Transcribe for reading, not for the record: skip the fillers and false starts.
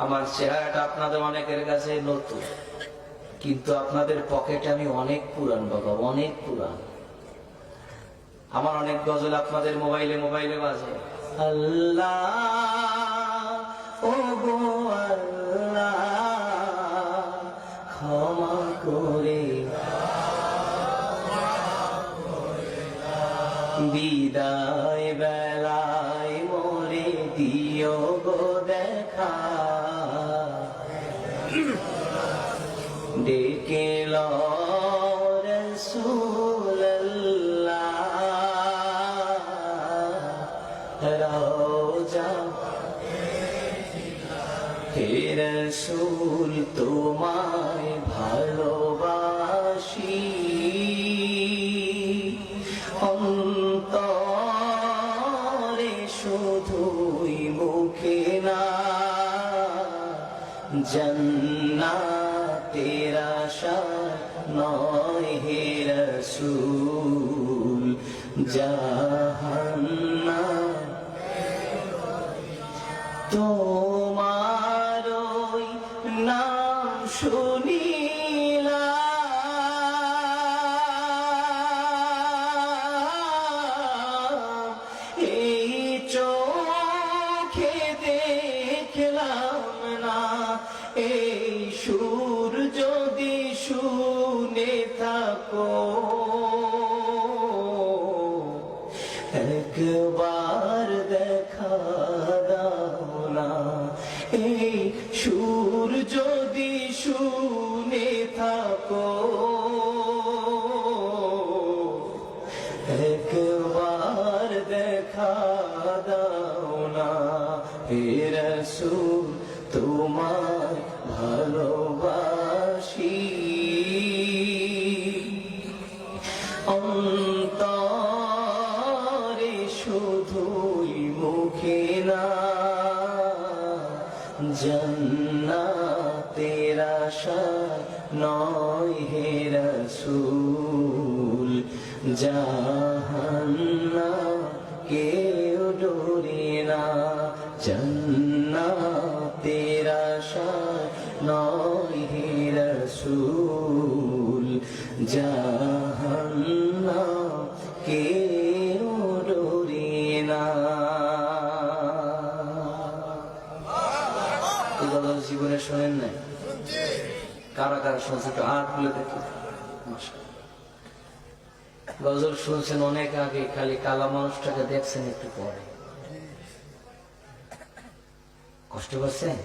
আমার চেহারাটা আপনাদের অনেকের কাছে নতুন, কিন্তু আপনাদের পকেটে আমি অনেক পুরান বাবা, অনেক পুরান। আমার অনেক গজল আপনাদের মোবাইলে মোবাইলে বাজে। আল্লাহ ও গো আল্লাহ ক্ষমা করে বিদায় বেলায় মোরে দিও গো দেখা, ডেকে লো রাসূলুল্লাহ রওজা, হে রাসূল তোমায় ভালোবাসি, অন্তরে শুধুই মুখে না, জান্নাতের আশা নয় হে রাসূল, জাহান্নাম তোমার ওই নাম শুনিলাম, এই চোখে দেখলাম না, এই সুর যদি শুনে থাকো একবার দেখা দাও না, এই সুর যদি শুনে থাকো একবার দেখা দাও না, হে রাসূল তোমায় ভালোবাসি, অন্তরে শুধুই মুখে না, জান্নাতের আশা নয় হে রাসূল, জাহান্নাম কেউ ডোরে না, জান্নাতের আশা নয় হে রাসূল, জাহান্নাম কেউ ডোরে না। এই কথা জীবনে শোনেন নাই? কারা কারা শুনছে একটু হাত তুলে দেখি। গজল শুনছেন অনেক আগে, খালি কালা মানুষটাকে দেখছেন একটু পরে। কষ্ট পাচ্ছেন?